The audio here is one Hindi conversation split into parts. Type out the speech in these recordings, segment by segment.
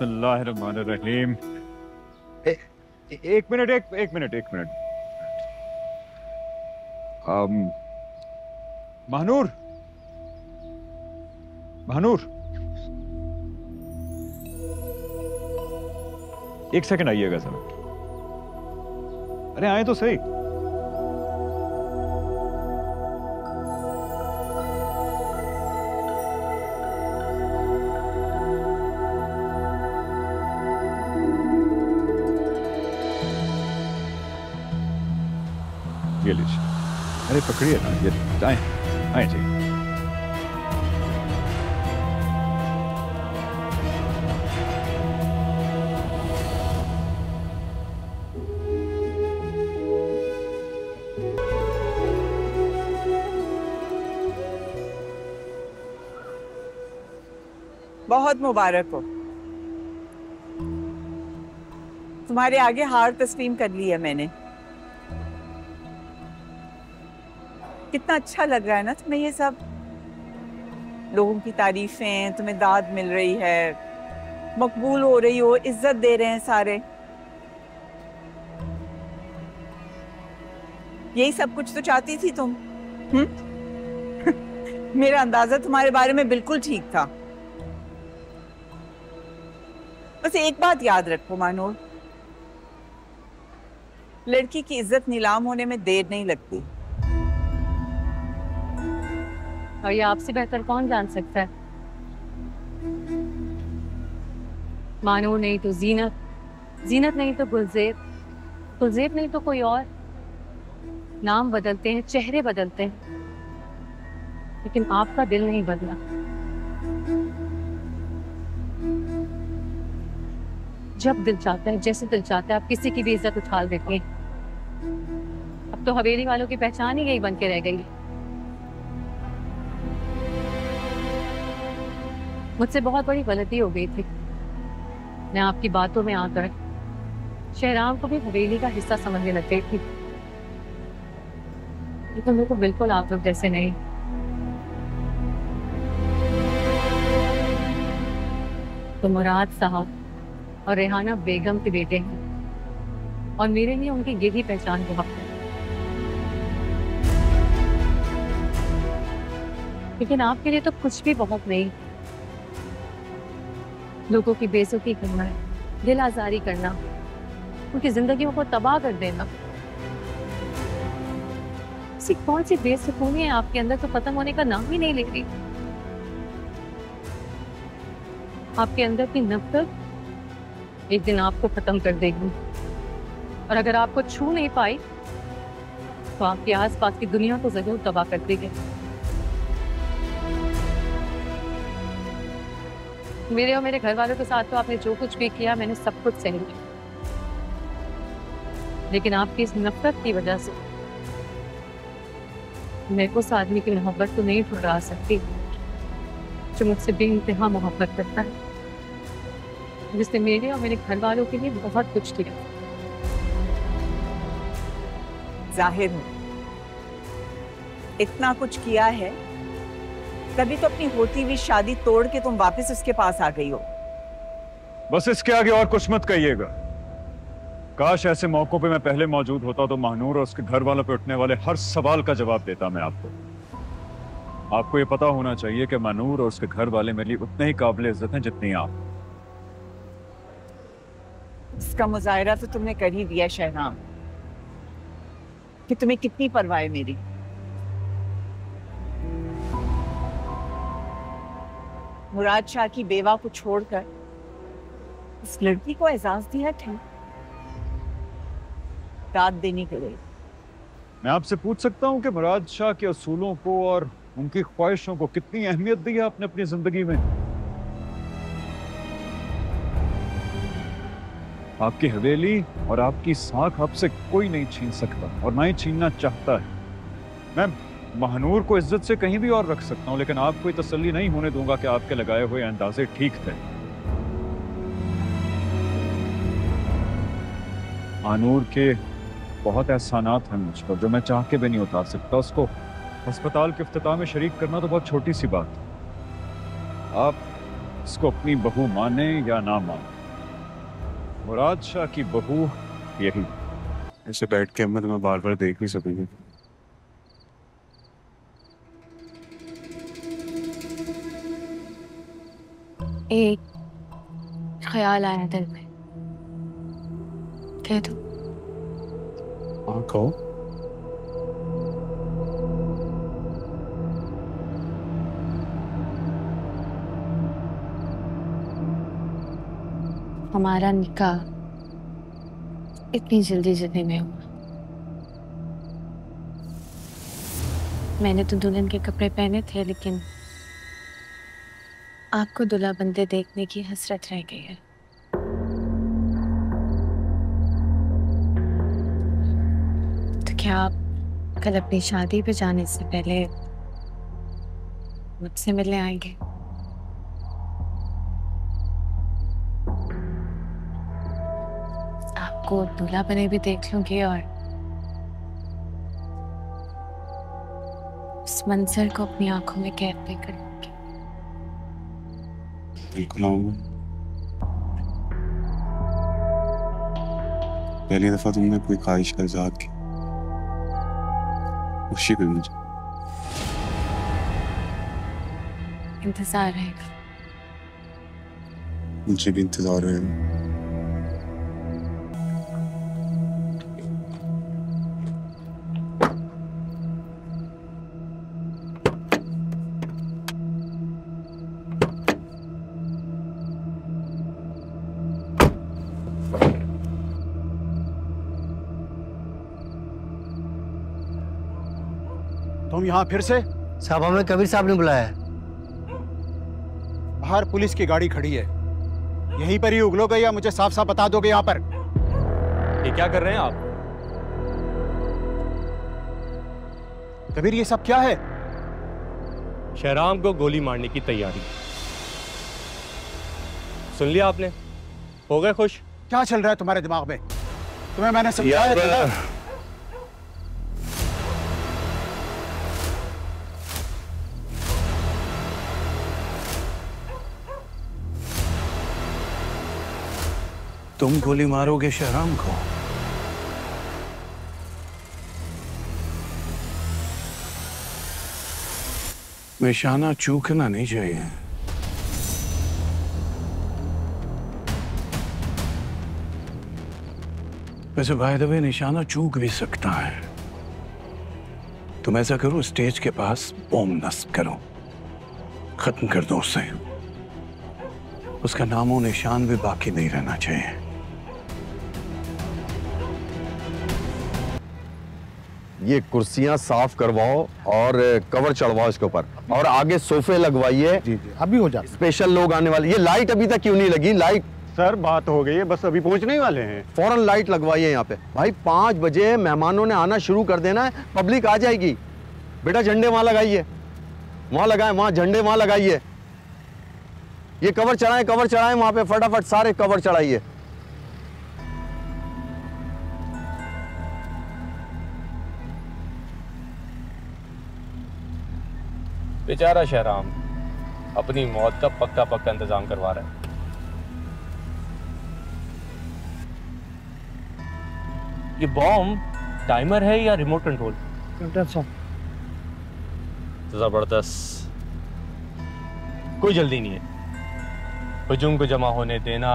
बिस्मिल्लाहिर्रहमानिर्रहीम। एक मिनट। महानूर, महानूर, एक सेकंड आइएगा सर। अरे आए तो सही। ये लीजिए। अरे पकड़िए ना, ये आए आए जी। बहुत मुबारक हो। तुम्हारे आगे हार तस्लीम कर ली है मैंने। कितना अच्छा लग रहा है ना तुम्हें ये सब। लोगों की तारीफें, तुम्हें दाद मिल रही है, मकबूल हो रही हो, इज्जत दे रहे हैं सारे। यही सब कुछ तो चाहती थी तुम। मेरा अंदाजा तुम्हारे बारे में बिल्कुल ठीक था। बस एक बात याद रखो मानो, लड़की की इज्जत नीलाम होने में देर नहीं लगती। और ये आपसे बेहतर कौन जान सकता है। मानो नहीं तो जीनत, जीनत नहीं तो गुलजेब, गुलजेब नहीं तो कोई और। नाम बदलते हैं, चेहरे बदलते हैं, लेकिन आपका दिल नहीं बदला। जब दिल चाहता है, जैसे दिल चाहता है, आप किसी की भी इज्जत उछाल देते हैं। अब तो हवेली वालों की पहचान ही यही बन के रह गई। मुझसे बहुत बड़ी गलती हो गई थी। मैं आपकी बातों में आकर शहराम को भी हवेली का हिस्सा समझने लग गई थी। लेकिन मेरे को बिल्कुल आप लोग जैसे नहीं। तो मुराद साहब और रेहाना बेगम के बेटे हैं, और मेरे लिए उनकी यही पहचान बहुत है। लेकिन आपके लिए तो कुछ भी बहुत नहीं। लोगों की बेइज्जती करना, दिल आजारी करना, उनकी जिंदगियों को तबाह कर देना। ऐसी कौन सी बेसुकूनी है आपके अंदर तो खत्म होने का नाम ही नहीं ले रही। आपके अंदर की नफरत एक दिन आपको खत्म कर देगी, और अगर आपको छू नहीं पाई तो आपके आसपास की दुनिया को जरूर तबाह कर देगी। मेरे और मेरे घर वालों के साथ तो आपने जो कुछ भी किया, मैंने सब कुछ सह लिया। लेकिन आपकी इस नफरत की वजह से मैं उस आदमी की मोहब्बत को नहीं ठुकरा सकती जो मुझसे बेइंतहा मोहब्बत करता है, जिसने मेरे और मेरे घर वालों के लिए बहुत कुछ किया। जाहिर है इतना कुछ किया है, तभी तो अपनी होती हुई शादी तोड़ के तुम वापस उसके पास आ गई हो। बस इसके आगे और कुछ मत कहिएगा। काश ऐसे मौकों पे मैं पहले मौजूद होता तो महानूर और उसके घर वालों पे उठने वाले हर सवाल का जवाब देता मैं आपको। आपको ये पता होना चाहिए कि महानूर और उसके घर वाले मेरे लिए उतने ही काबिल इज्जत हैं जितनी आप। इसका मुजाहिरा तो तुमने कर ही दिया शहनाम कि तुम्हें कितनी परवाह है मेरी। मुराद शाह की बेवा को छोड़कर इस लड़की को एजाज दिया ठीक, दाद देने के लिए। मैं आपसे पूछ सकता हूं कि मुराद शाह के असूलों को और उनकी ख्वाहिशों को कितनी अहमियत दी है आपने अपनी जिंदगी में? आपकी हवेली और आपकी साख आपसे कोई नहीं छीन सकता, और ना ही छीनना चाहता है। मैं महानूर को इज्जत से कहीं भी और रख सकता हूं, लेकिन आपको ये तसल्ली नहीं होने दूंगा कि आपके लगाए हुए अंदाजे ठीक थे। महानूर के बहुत एहसानात हैं मुझ पर जो मैं चाह के भी नहीं उतार सकता। उसको अस्पताल के इफ्तिताह में शरीक करना तो बहुत छोटी सी बात है। आप इसको अपनी बहू माने या ना माने, मुराद शाह की बहू यही। ऐसे बैठ के मैं तुम्हें बार बार देख नहीं सकूंगी। एक ख्याल आया दिल में, कह दो। हाँ कहो। हमारा निकाह इतनी जल्दी जल्दी में हुआ। मैंने तो दुल्हन के कपड़े पहने थे, लेकिन आपको दूल्हा बनते देखने की हसरत रह गई है। तो क्या आप कल अपनी शादी पे जाने से पहले मुझसे मिलने आएंगे? आपको दूल्हा बने भी देख लूंगी और उस मंजर को अपनी आंखों में कैद भी कर लूंगी। बिल्कुल आऊंगा। पहली दफा तुमने कोई ख्वाहिश का इज़हार की, खुशी हुई मुझे। इंतजार रहेगा। मुझे भी इंतजार है। तुम यहाँ फिर से? साहब हमें कबीर साहब ने बुलाया है। बाहर पुलिस की गाड़ी खड़ी है, यहीं पर ही उगलोगे या मुझे साफ साफ बता दोगे यहाँ पर? ये क्या कर रहे हैं आप? कबीर ये सब क्या है? शहराम को गोली मारने की तैयारी। सुन लिया आपने? हो गए खुश? क्या चल रहा है तुम्हारे दिमाग में? तुम्हें मैंने समझाया था। तुम गोली मारोगे शहराम को? निशाना चूकना नहीं चाहिए। वैसे बाय द वे निशाना चूक भी सकता है। तुम ऐसा करो, स्टेज के पास बॉम्ब नस्ब करो, खत्म कर दो उसे। उसका नामो निशान भी बाकी नहीं रहना चाहिए। ये कुर्सियां साफ करवाओ और कवर चढ़वाओ इसके ऊपर, और आगे सोफे लगवाइए। जी जी अभी हो जाए। स्पेशल लोग आने वाले। ये लाइट अभी तक क्यों नहीं लगी? लाइट सर बात हो गई है, बस अभी पहुंचने ही वाले हैं। फौरन लाइट लगवाइए यहाँ पे। भाई 5 बजे मेहमानों ने आना शुरू कर देना है, पब्लिक आ जाएगी। बेटा झंडे वहां लगाइए, वहां लगाए, वहां झंडे वहां लगाइए। ये कवर चढ़ाएं वहां पे, फटाफट सारे कवर चढ़ाइए। बेचारा शहराम अपनी मौत का पक्का पक्का इंतजाम करवा रहा है। ये बॉम्ब टाइमर है या रिमोट कंट्रोल? जबरदस्त। कोई जल्दी नहीं है। हुजूम को जमा होने देना,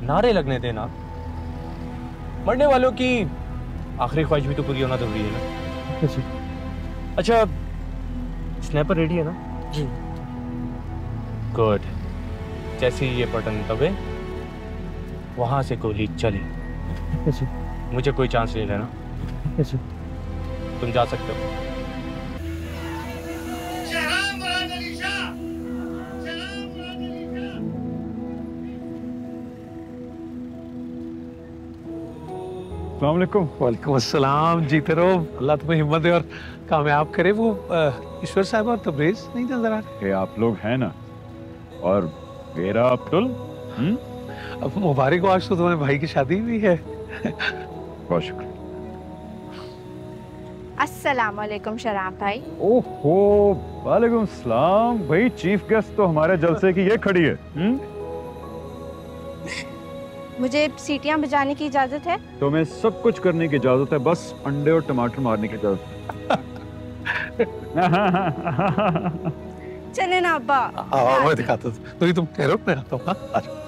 नारे लगने देना। मरने वालों की आखिरी ख्वाहिश भी तो पूरी होना जरूरी है ना। अच्छा स्नैपर रेडी है ना? जी। गुड। जैसे ही ये बटन दबे वहां से गोली चले। मुझे कोई चांस नहीं लेना। तुम जा सकते हो। अस्सलाम वालेकुम। वालेकुम अस्सलाम। जीते रहो, अल्लाह तुम्हें हिम्मत दे और कामयाब करे। वो ईश्वर साहब और तबरेज नहीं नजर आ रहे? आप लोग हैं ना, और मेरा अब्दुल। अब मुबारक हो, आज तो तुम्हारे भाई की शादी भी है। बहुत शुक्रिया। अस्सलाम वालेकुम शराब भाई। ओहो वालेकुम सलाम। भाई चीफ गेस्ट तो हमारे जलसे की ये खड़ी है। मुझे सीटियां बजाने की इजाजत है? तुम्हें सब कुछ करने की इजाजत है, बस अंडे और टमाटर मारने की इजाजत चले ना अब्बा। मैं दिखाता हूँ, तो तुम कह रहे हो मैं आता हूँ। हाँ, आ जाओ।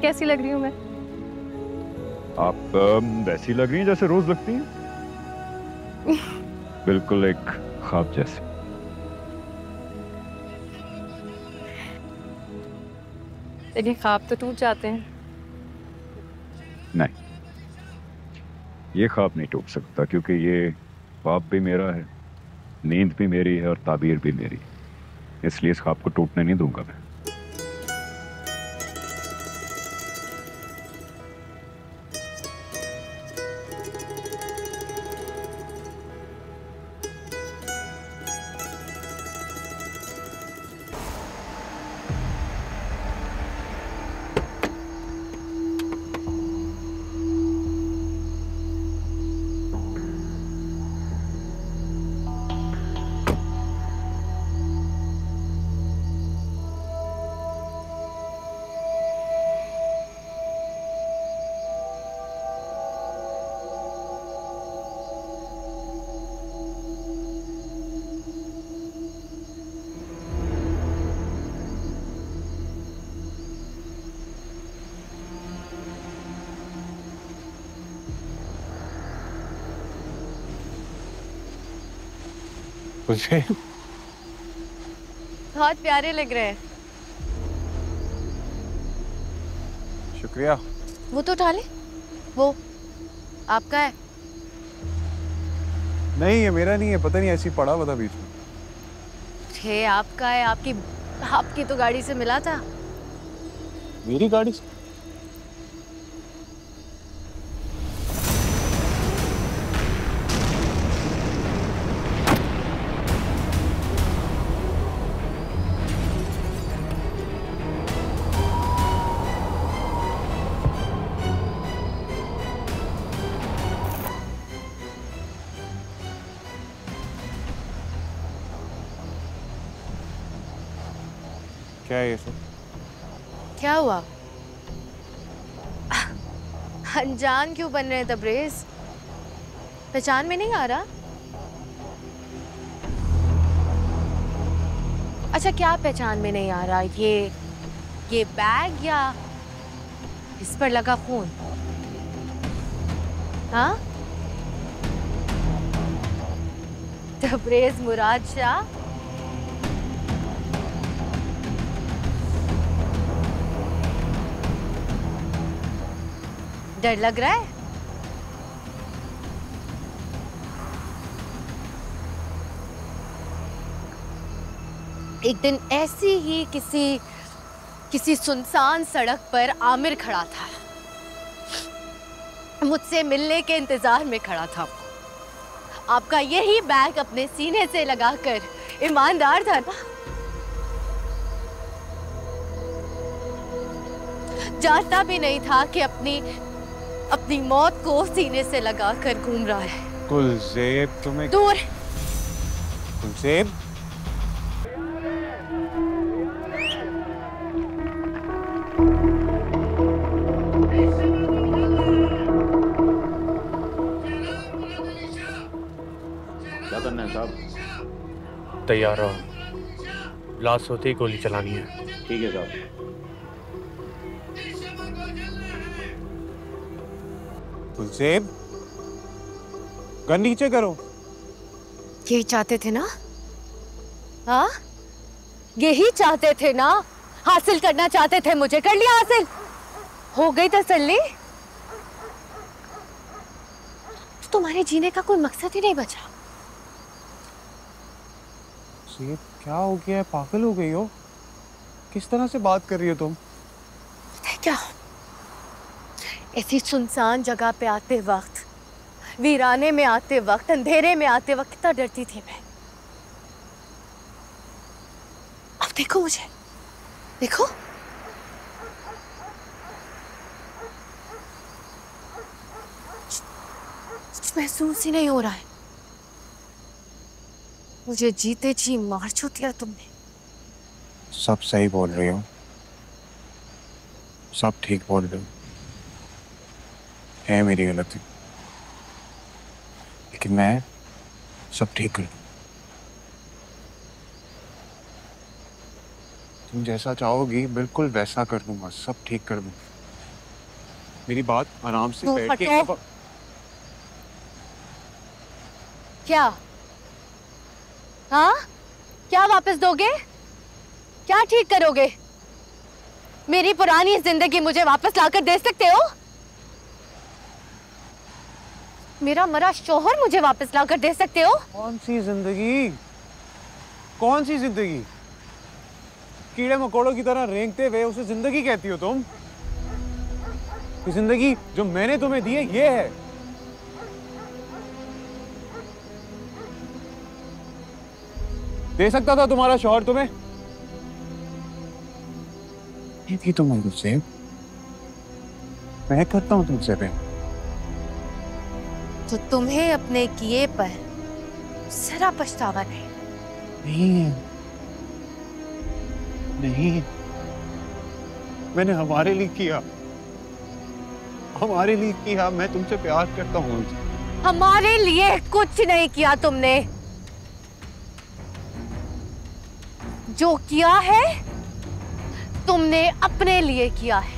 कैसी लग रही हूँ मैं? आप वैसी लग रही हैं जैसे रोज लगती हैं। बिल्कुल एक ख्वाब जैसे। लेकिन ख्वाब तो टूट जाते हैं। नहीं, ये ख्वाब नहीं टूट सकता, क्योंकि ये ख्वाब भी मेरा है, नींद भी मेरी है और ताबीर भी मेरी, इसलिए इस ख्वाब को टूटने नहीं दूंगा मैं। मुझे बहुत प्यारे लग रहे हैं। शुक्रिया। वो तो उठा ले, वो आपका है। नहीं, ये मेरा नहीं है, पता नहीं ऐसी पड़ा हुआ था बीच में। छे आपका है, आपकी तो गाड़ी से मिला था। मेरी गाड़ी से? क्या है ये सब? क्या हुआ? अनजान क्यों बन रहे हैं तबरेज? पहचान में नहीं आ रहा? अच्छा, क्या पहचान में नहीं आ रहा? ये बैग या इस पर लगा खून? हाँ? तबरेज मुराद शाह? डर लग रहा है? एक दिन ऐसी ही किसी सुनसान सड़क पर आमिर खड़ा था, मुझसे मिलने के इंतजार में खड़ा था। आपका यही बैग अपने सीने से लगाकर ईमानदार था ना? जानता भी नहीं था कि अपनी मौत को सीने से लगाकर घूम रहा है। गुलज़ेब, तुम्हें दूर। गुलज़ेब, क्या करना है साहब? तैयार रहो, ब्लास्ट होते ही गोली चलानी है। ठीक है साहब। गुलज़ेब, गन नीचे करो। यही चाहते थे ना? हाँ, यही चाहते थे ना? हासिल करना चाहते थे मुझे, कर लिया हासिल। हो गई तसल्ली। तुम्हारे जीने का कोई मकसद ही नहीं बचा। गुलज़ेब, क्या हो गया है? पागल हो गई हो? किस तरह से बात कर रही हो तुम? क्या ऐसी सुनसान जगह पे आते वक्त वीराने में आते वक्त, अंधेरे में आते वक्त कितना डरती थी मैं। अब देखो मुझे, देखो कुछ महसूस ही नहीं हो रहा है। मुझे जीते जी मार छू दिया तुमने। सब सही बोल रही हो, सब ठीक बोल रहे हो। है मेरी गलती, लेकिन मैं सब ठीक कर दूं। तुम जैसा चाहोगी बिल्कुल वैसा कर दूंगा, सब ठीक कर दूंगा। मेरी बात आराम से बैठ के। क्या? हाँ, क्या वापस दोगे? क्या ठीक करोगे? मेरी पुरानी जिंदगी मुझे वापस लाकर दे सकते हो? मेरा मरा शौहर मुझे वापस लाकर दे सकते हो? कौन सी जिंदगी? कौन सी जिंदगी? कीड़े मकोड़ों की तरह रेंगते हुए उसे जिंदगी कहती हो तुम? ये जिंदगी जो मैंने तुम्हें दी है ये है। दे सकता था तुम्हारा शौहर तुम्हें? ये थी तुम मुझसे। मैं करता हूं तुमसे प्यार। तो तुम्हें अपने किए पर जरा पछतावा नहीं? नहीं, मैंने हमारे लिए किया, हमारे लिए किया। मैं तुमसे प्यार करता हूँ। हमारे लिए कुछ नहीं किया तुमने। जो किया है तुमने अपने लिए किया है।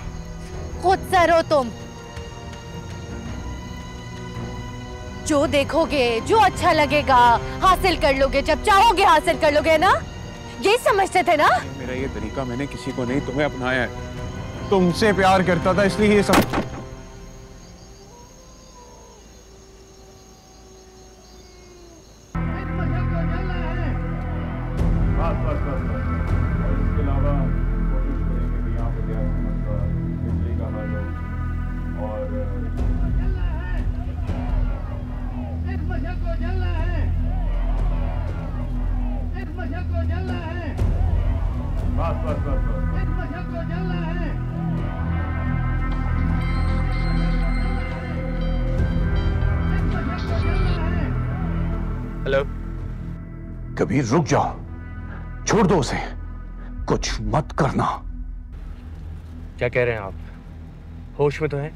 खुद सरो तुम। जो देखोगे, जो अच्छा लगेगा हासिल कर लोगे, जब चाहोगे हासिल कर लोगे ना? यही समझते थे ना? मेरा ये तरीका मैंने किसी को नहीं, तुम्हें अपनाया है। तुमसे प्यार करता था इसलिए ये सब। इसके अलावा कोशिश करेंगे कि यहाँ पे गैस का मसला, बिजली का हल हो और हेलो। कबीर रुक जाओ, छोड़ दो उसे, कुछ मत करना। क्या कह रहे हैं आप? होश में तो हैं?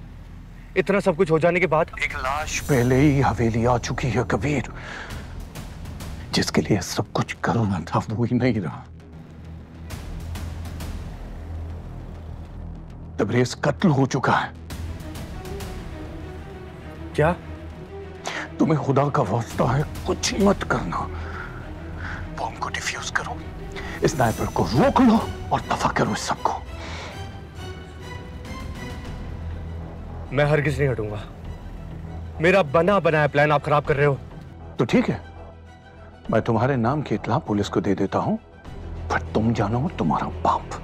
इतना सब कुछ हो जाने के बाद एक लाश पहले ही हवेली आ चुकी है कबीर। जिसके लिए सब कुछ करना था वो ही नहीं रहा। तबरेज कत्ल हो चुका है। क्या? तुम्हें खुदा का वास्ता है कुछ मत करना। बॉम्ब को डिफ्यूज करो, स्नाइपर को रोक लो और दफा करो इस सबको। मैं हरगिज नहीं हटूंगा। मेरा बना बनाया प्लान आप खराब कर रहे हो। तो ठीक है, मैं तुम्हारे नाम की इत्तला पुलिस को दे देता हूं, पर तुम जानो तुम्हारा बाप।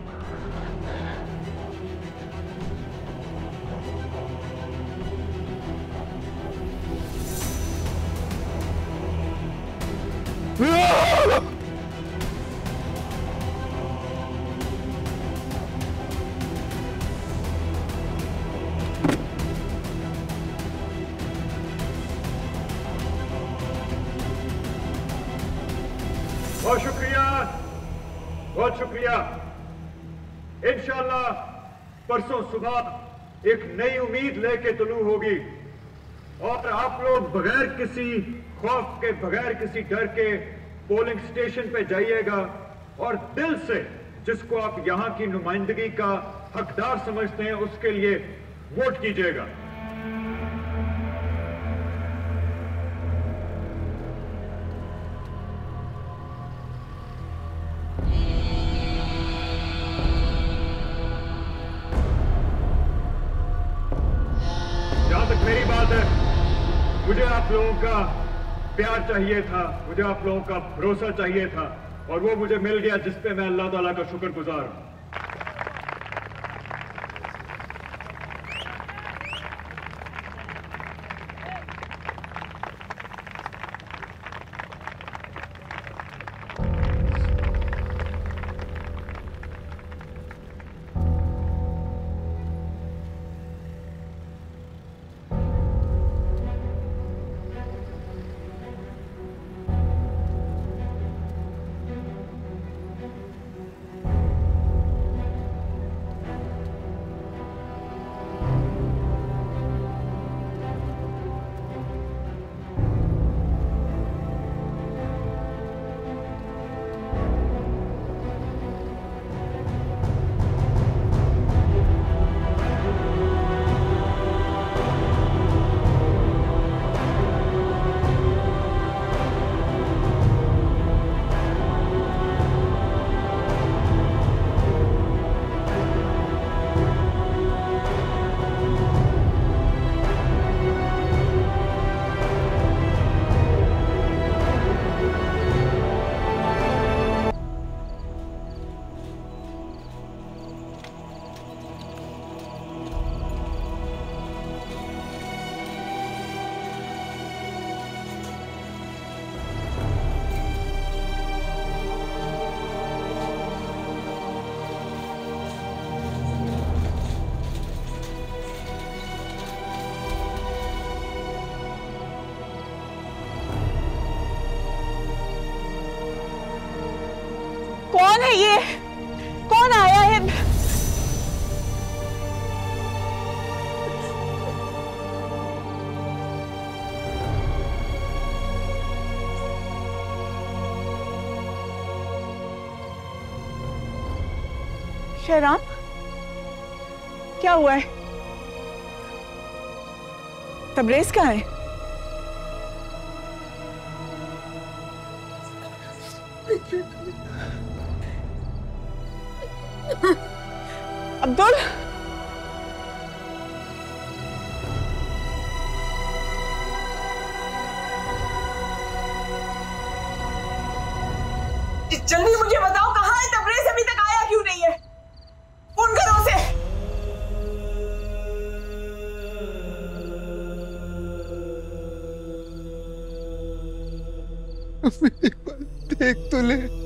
बहुत शुक्रिया, बहुत शुक्रिया। इंशाअल्लाह परसों सुबह एक नई उम्मीद लेके तुलू होगी और आप लोग बगैर किसी खौफ के, बगैर किसी डर के पोलिंग स्टेशन पे जाइएगा और दिल से जिसको आप यहां की नुमाइंदगी का हकदार समझते हैं उसके लिए वोट कीजिएगा। जहां तक मेरी बात है, मुझे आप लोगों का प्यार चाहिए था, मुझे आप लोगों का भरोसा चाहिए था और वो मुझे मिल गया, जिस पे मैं अल्लाह ताला का शुक्रगुजार हूं। शहराम, क्या हुआ है? तबरेज कहाँ है? अब्दुल, जल्दी मुझे बताओ कहाँ है तबरेज? अभी तक आया क्यों नहीं है? फोन करो उसे। एक बार देख तो ले।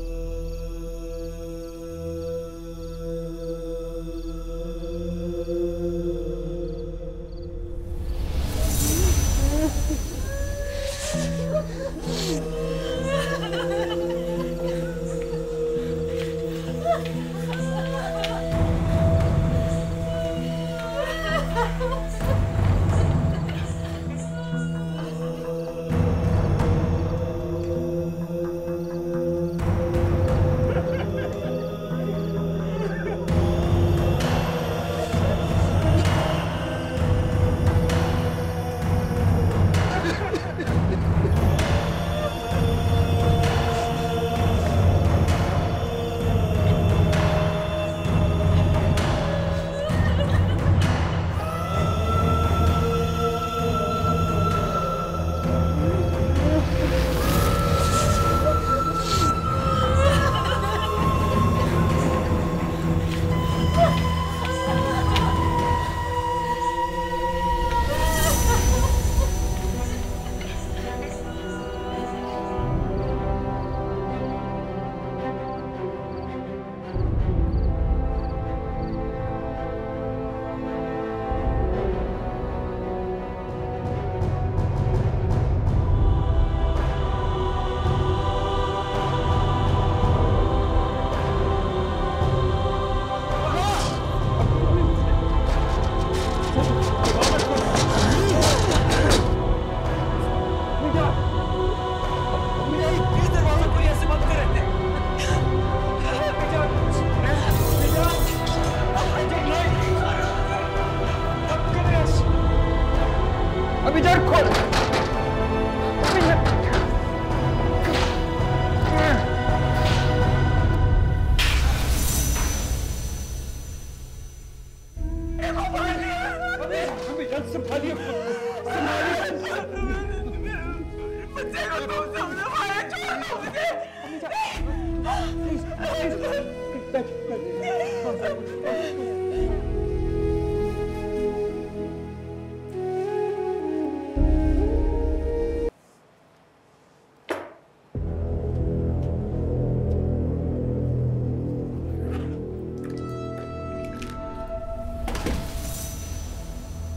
अभी जड़ खोल।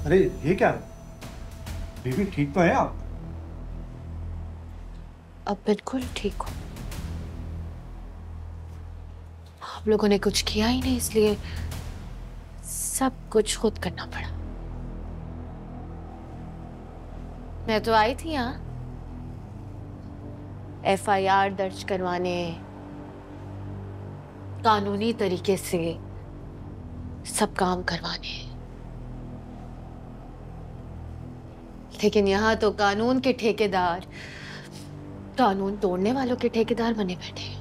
अरे ये क्या? बेबी ठीक तो है आप? अब बिल्कुल ठीक हो। आप लोगों ने कुछ किया ही नहीं, इसलिए सब कुछ खुद करना पड़ा। मैं तो आई थी यहाँ FIR दर्ज करवाने, कानूनी तरीके से सब काम करवाने, लेकिन यहाँ तो कानून के ठेकेदार कानून तोड़ने वालों के ठेकेदार बने बैठे।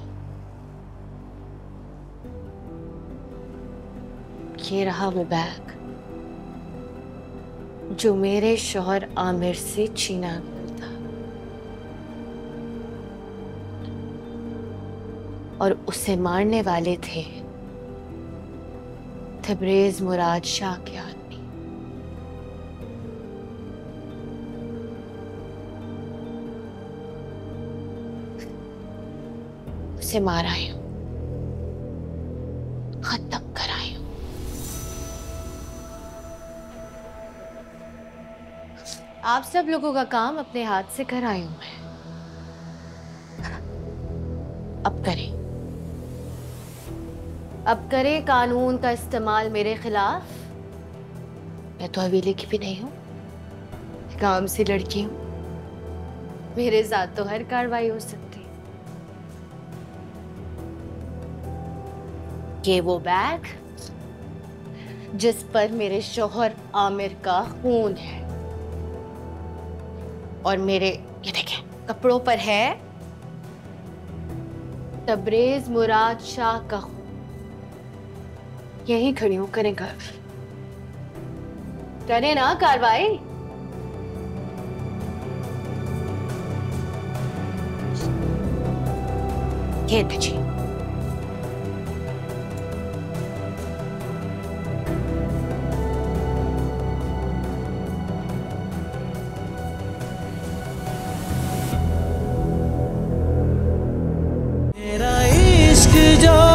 ये रहा वो बैग जो मेरे शौहर आमिर से छीना गया था, और उसे मारने वाले थे तबरेज मुराद शाह के आदमी। उसे मारा हूं, खत्म कराया हूं। आप सब लोगों का काम अपने हाथ से कराई हूं मैं। अब करें कानून का इस्तेमाल मेरे खिलाफ। मैं तो हवेली की भी नहीं हूं, काम से लड़की हूं। मेरे साथ तो हर कार्रवाई हो सकती। ये वो बैग जिस पर मेरे शौहर आमिर का खून है, और मेरे ये देखें कपड़ों पर है तबरेज मुराद शाह का खून। यहीं खड़ी हूं, करें करे ना कार्रवाई। ये जी तेरा इश्क जो